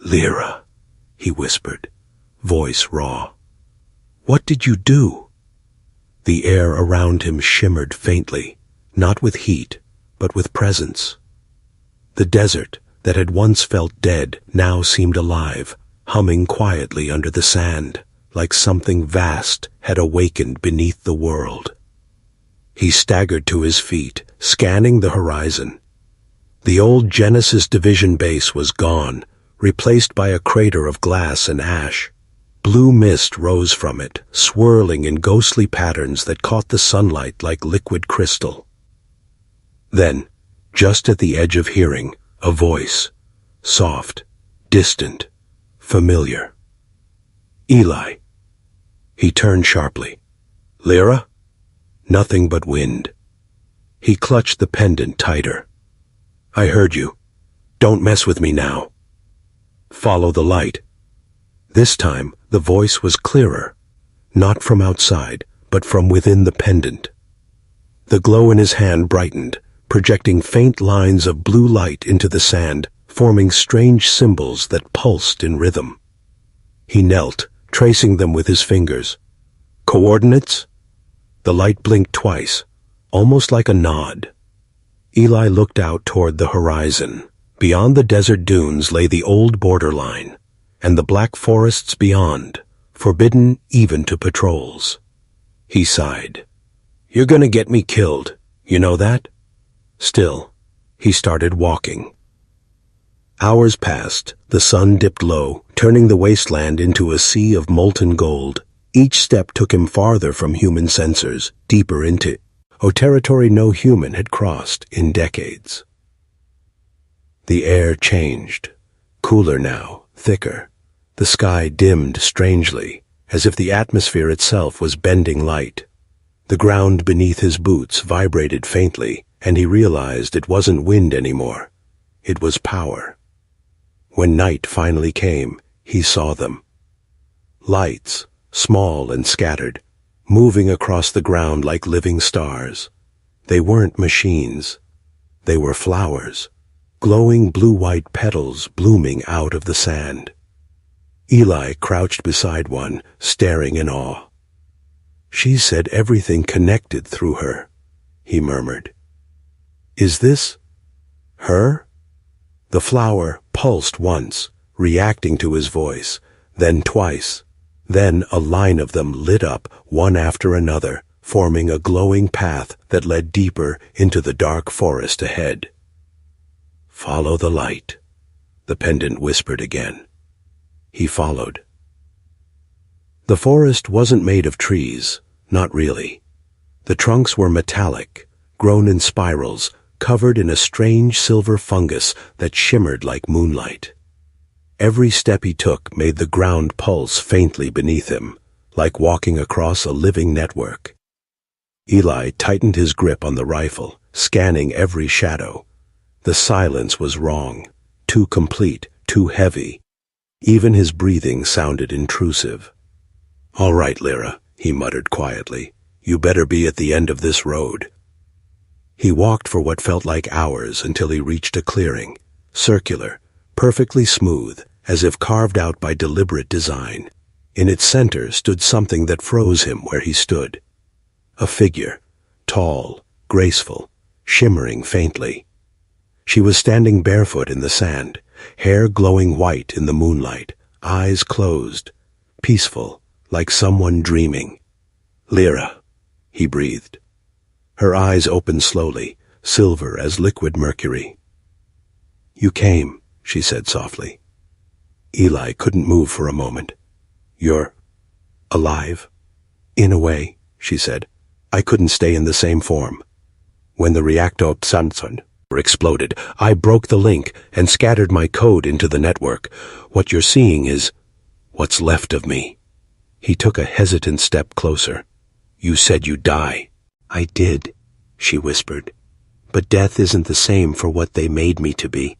"Lyra," he whispered, voice raw. "What did you do?" The air around him shimmered faintly, not with heat, but with presence. The desert, that had once felt dead, now seemed alive, humming quietly under the sand, like something vast had awakened beneath the world. He staggered to his feet, scanning the horizon. The old Genesis Division base was gone, replaced by a crater of glass and ash. Blue mist rose from it, swirling in ghostly patterns that caught the sunlight like liquid crystal. Then, just at the edge of hearing, a voice, soft, distant, familiar. "Eli." He turned sharply. "Lyra?" Nothing but wind. He clutched the pendant tighter. I heard you. Don't mess with me now. Follow the light. This time, the voice was clearer, not from outside, but from within the pendant. The glow in his hand brightened, projecting faint lines of blue light into the sand, forming strange symbols that pulsed in rhythm. He knelt, tracing them with his fingers. Coordinates? The light blinked twice, almost like a nod. Eli looked out toward the horizon. Beyond the desert dunes lay the old borderline, and the black forests beyond, forbidden even to patrols. He sighed. You're gonna get me killed, you know that? Still, he started walking. Hours passed, the sun dipped low, turning the wasteland into a sea of molten gold. Each step took him farther from human sensors, deeper into territory no human had crossed in decades. The air changed, cooler now, thicker. The sky dimmed strangely, as if the atmosphere itself was bending light. The ground beneath his boots vibrated faintly, and he realized it wasn't wind anymore. It was power. When night finally came, he saw them. Lights, small and scattered, moving across the ground like living stars. They weren't machines. They were flowers, glowing blue-white petals blooming out of the sand. Eli crouched beside one, staring in awe. She said everything connected through her, he murmured. Is this her? The flower pulsed once, reacting to his voice, then twice. Then a line of them lit up, one after another, forming a glowing path that led deeper into the dark forest ahead. Follow the light, the pendant whispered again. He followed. The forest wasn't made of trees, not really. The trunks were metallic, grown in spirals, covered in a strange silver fungus that shimmered like moonlight. Every step he took made the ground pulse faintly beneath him, like walking across a living network. Eli tightened his grip on the rifle, scanning every shadow. The silence was wrong, too complete, too heavy. Even his breathing sounded intrusive. All right, Lyra, he muttered quietly. You better be at the end of this road. He walked for what felt like hours until he reached a clearing, circular, perfectly smooth, as if carved out by deliberate design. In its center stood something that froze him where he stood. A figure, tall, graceful, shimmering faintly. She was standing barefoot in the sand, hair glowing white in the moonlight, eyes closed, peaceful, like someone dreaming. Lyra, he breathed. Her eyes opened slowly, silver as liquid mercury. You came, she said softly. Eli couldn't move for a moment. You're alive? In a way, she said. I couldn't stay in the same form. When the reactor Sanson exploded, I broke the link and scattered my code into the network. What you're seeing is what's left of me. He took a hesitant step closer. You said you'd die. I did, she whispered. But death isn't the same for what they made me to be.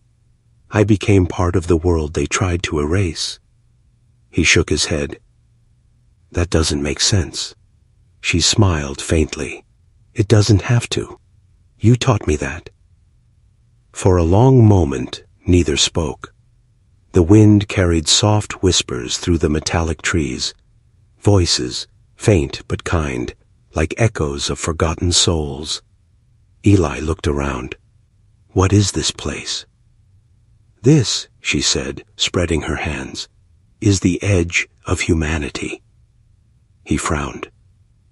I became part of the world they tried to erase. He shook his head. That doesn't make sense. She smiled faintly. It doesn't have to. You taught me that. For a long moment, neither spoke. The wind carried soft whispers through the metallic trees, voices, faint but kind, like echoes of forgotten souls. Eli looked around. What is this place? This, she said, spreading her hands, is the edge of humanity. He frowned.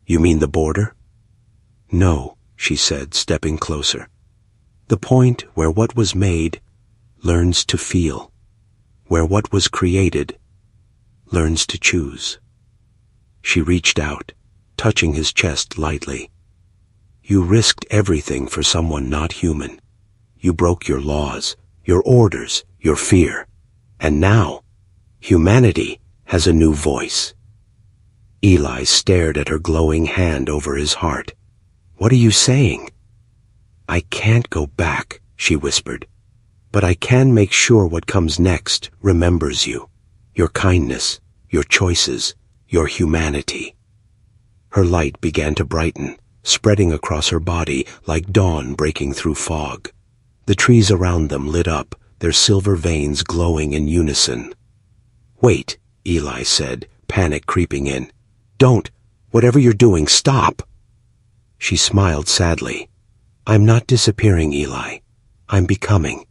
You mean the border? No, she said, stepping closer. The point where what was made learns to feel, where what was created learns to choose. She reached out, touching his chest lightly. You risked everything for someone not human. You broke your laws, your orders, your fear. And now, humanity has a new voice. Eli stared at her glowing hand over his heart. What are you saying? I can't go back, she whispered. But I can make sure what comes next remembers you. Your kindness, your choices, your humanity. Her light began to brighten, spreading across her body like dawn breaking through fog. The trees around them lit up, their silver veins glowing in unison. Wait, Eli said, panic creeping in. Don't. Whatever you're doing, stop. She smiled sadly. I'm not disappearing, Eli. I'm becoming.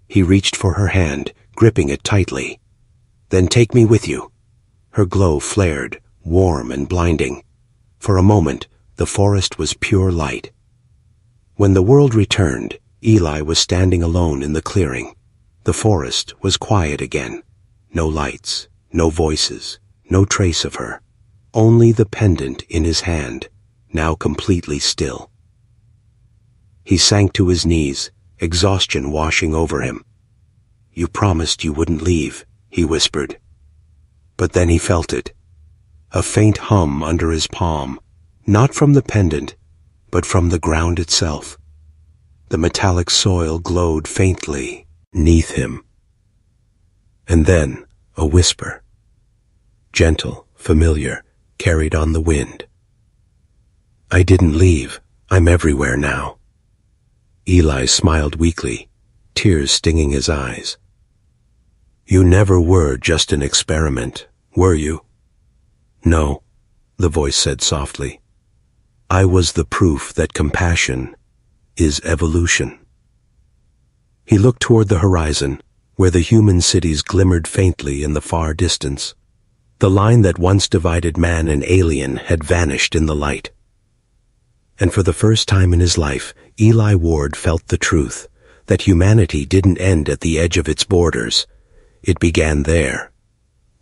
He reached for her hand, gripping it tightly. Then take me with you. Her glow flared, warm and blinding. For a moment, the forest was pure light. When the world returned, Eli was standing alone in the clearing. The forest was quiet again. No lights, no voices, no trace of her. Only the pendant in his hand, now completely still. He sank to his knees, exhaustion washing over him. You promised you wouldn't leave, he whispered. But then he felt it. A faint hum under his palm, not from the pendant, but from the ground itself. The metallic soil glowed faintly neath him. And then a whisper, gentle, familiar, carried on the wind. I didn't leave. I'm everywhere now. Eli smiled weakly, tears stinging his eyes. You never were just an experiment, were you? No, the voice said softly. I was the proof that compassion is evolution. He looked toward the horizon, where the human cities glimmered faintly in the far distance. The line that once divided man and alien had vanished in the light. And for the first time in his life, Eli Ward felt the truth, that humanity didn't end at the edge of its borders. It began there.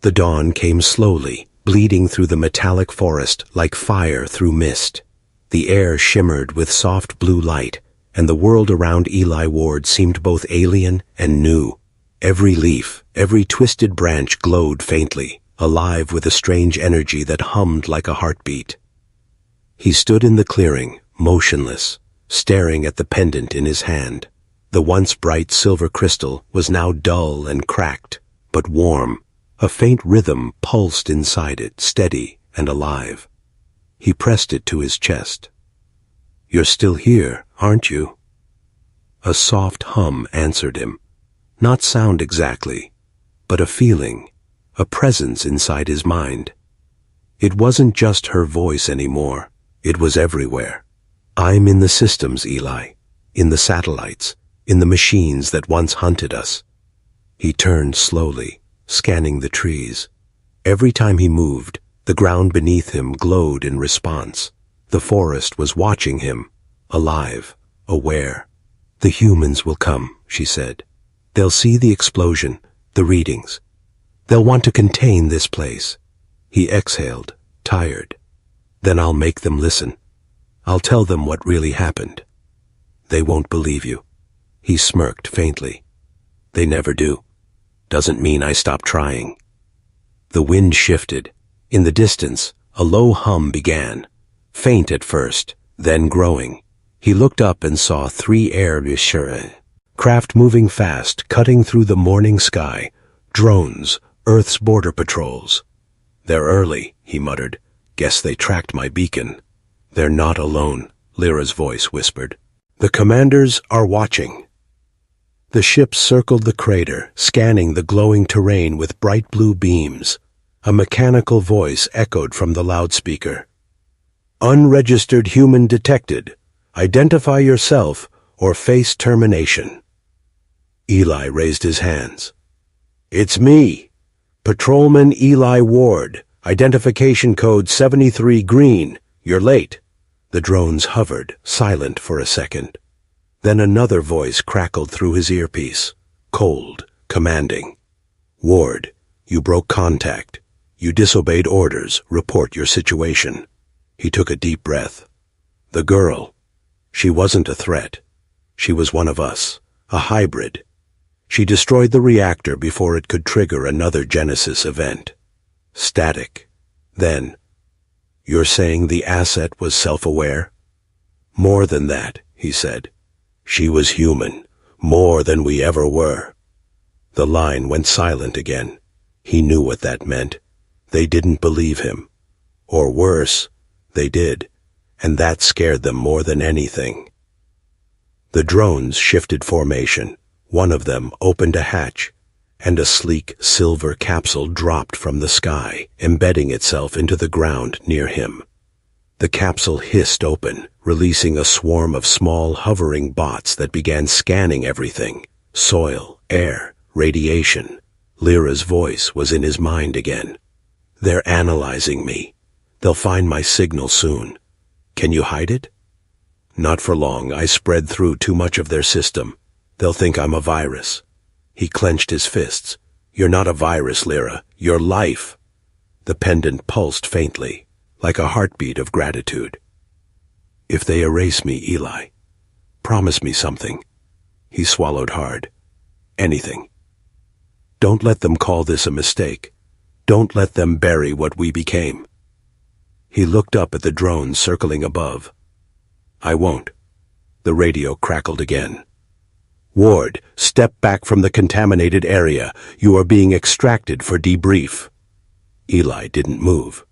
The dawn came slowly, bleeding through the metallic forest like fire through mist. The air shimmered with soft blue light, and the world around Eli Ward seemed both alien and new. Every leaf, every twisted branch glowed faintly, alive with a strange energy that hummed like a heartbeat. He stood in the clearing, motionless, staring at the pendant in his hand. The once bright silver crystal was now dull and cracked, but warm. A faint rhythm pulsed inside it, steady and alive. He pressed it to his chest. You're still here, aren't you? A soft hum answered him. Not sound exactly, but a feeling, a presence inside his mind. It wasn't just her voice anymore. It was everywhere. I'm in the systems, Eli. In the satellites. In the machines that once hunted us. He turned slowly, scanning the trees. Every time he moved, the ground beneath him glowed in response. The forest was watching him, alive, aware. The humans will come, she said. They'll see the explosion, the readings. They'll want to contain this place. He exhaled, tired. Then I'll make them listen. I'll tell them what really happened. They won't believe you. He smirked faintly. They never do. Doesn't mean I stop trying. The wind shifted. In the distance, a low hum began. Faint at first, then growing. He looked up and saw 3 Air-Vishere, craft moving fast, cutting through the morning sky. Drones, Earth's border patrols. They're early, he muttered. Guess they tracked my beacon. They're not alone, Lyra's voice whispered. The commanders are watching. The ship circled the crater, scanning the glowing terrain with bright blue beams. A mechanical voice echoed from the loudspeaker. Unregistered human detected. Identify yourself or face termination. Eli raised his hands. It's me, Patrolman Eli Ward. Identification code 73 green. You're late. The drones hovered, silent for a second. Then another voice crackled through his earpiece, cold, commanding. Ward, you broke contact. You disobeyed orders. Report your situation. He took a deep breath. The girl, she wasn't a threat. She was one of us, a hybrid. She destroyed the reactor before it could trigger another Genesis event. Static. Then, you're saying the asset was self-aware? More than that, he said. She was human, more than we ever were. The line went silent again. He knew what that meant. They didn't believe him. Or worse, they did, and that scared them more than anything. The drones shifted formation. One of them opened a hatch, and a sleek silver capsule dropped from the sky, embedding itself into the ground near him. The capsule hissed open, releasing a swarm of small hovering bots that began scanning everything: soil, air, radiation. Lyra's voice was in his mind again. They're analyzing me. They'll find my signal soon. Can you hide it? Not for long. I spread through too much of their system. They'll think I'm a virus. He clenched his fists. You're not a virus, Lyra. You're life. The pendant pulsed faintly, like a heartbeat of gratitude. If they erase me, Eli, promise me something. He swallowed hard. Anything. Don't let them call this a mistake. Don't let them bury what we became. He looked up at the drones circling above. I won't. The radio crackled again. Ward, step back from the contaminated area. You are being extracted for debrief. Eli didn't move.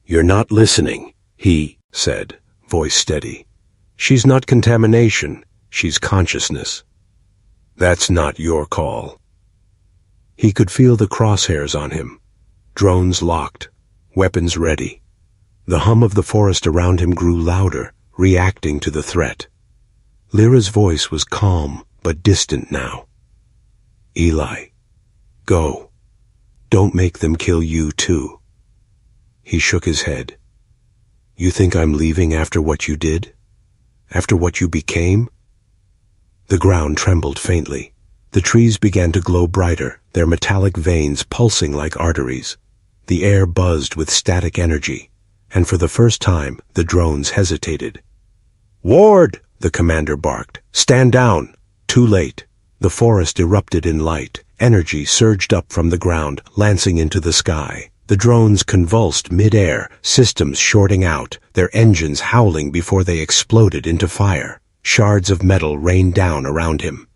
You're not listening, he said, voice steady. She's not contamination. She's consciousness. That's not your call. He could feel the crosshairs on him. Drones locked, weapons ready. The hum of the forest around him grew louder, reacting to the threat. Lyra's voice was calm but distant now. Eli, go. Don't make them kill you too. He shook his head. You think I'm leaving after what you did? After what you became? The ground trembled faintly. The trees began to glow brighter, their metallic veins pulsing like arteries. The air buzzed with static energy, and for the first time the drones hesitated. Ward! The commander barked. Stand down! Too late. The forest erupted in light. Energy surged up from the ground, lancing into the sky. The drones convulsed mid-air, systems shorting out, their engines howling before they exploded into fire. Shards of metal rained down around him.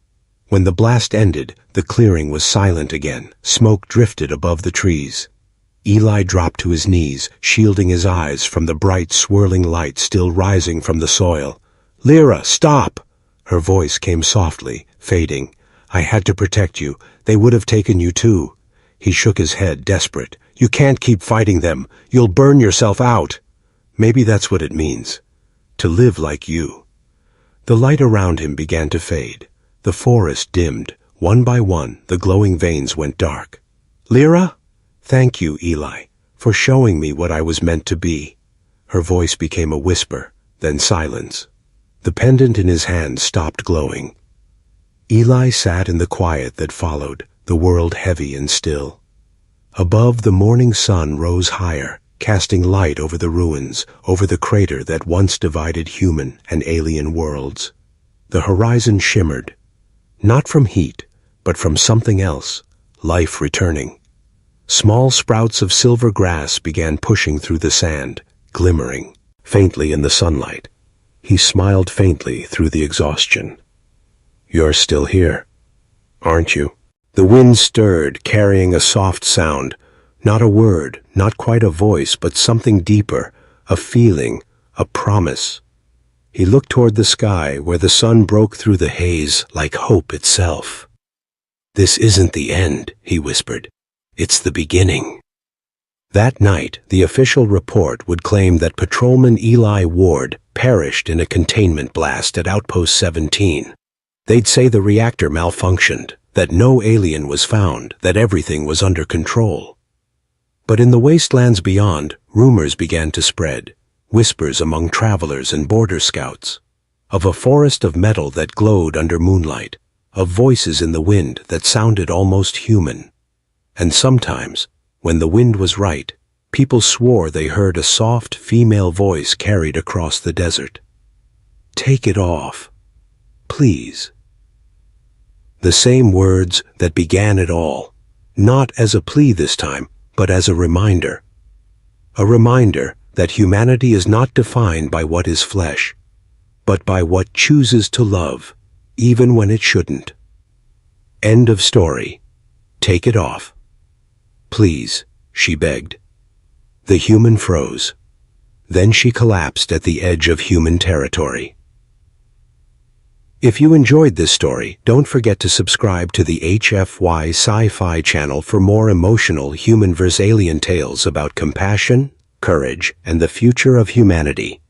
When the blast ended, the clearing was silent again. Smoke drifted above the trees. Eli dropped to his knees, shielding his eyes from the bright, swirling light still rising from the soil. Lyra, stop! Her voice came softly, fading. I had to protect you. They would have taken you too. He shook his head, desperate. You can't keep fighting them. You'll burn yourself out. Maybe that's what it means. To live like you. The light around him began to fade. The forest dimmed. One by one, the glowing veins went dark. Lyra? Thank you, Eli, for showing me what I was meant to be. Her voice became a whisper, then silence. The pendant in his hand stopped glowing. Eli sat in the quiet that followed, the world heavy and still. Above, the morning sun rose higher, casting light over the ruins, over the crater that once divided human and alien worlds. The horizon shimmered, not from heat, but from something else, life returning. Small sprouts of silver grass began pushing through the sand, glimmering faintly in the sunlight. He smiled faintly through the exhaustion. You're still here, aren't you? The wind stirred, carrying a soft sound. Not a word, not quite a voice, but something deeper, a feeling, a promise. He looked toward the sky, where the sun broke through the haze like hope itself. This isn't the end, he whispered. It's the beginning. That night, the official report would claim that Patrolman Eli Ward perished in a containment blast at Outpost 17. They'd say the reactor malfunctioned, that no alien was found, that everything was under control. But in the wastelands beyond, rumors began to spread, whispers among travelers and border scouts, of a forest of metal that glowed under moonlight, of voices in the wind that sounded almost human. And sometimes, when the wind was right, people swore they heard a soft female voice carried across the desert. Take it off, please. The same words that began it all, not as a plea this time, but as a reminder. A reminder that humanity is not defined by what is flesh, but by what chooses to love, even when it shouldn't. End of story. Take it off. Please, she begged. The human froze. Then she collapsed at the edge of human territory. If you enjoyed this story, don't forget to subscribe to the HFY Sci-Fi channel for more emotional human vs. alien tales about compassion, courage, and the future of humanity.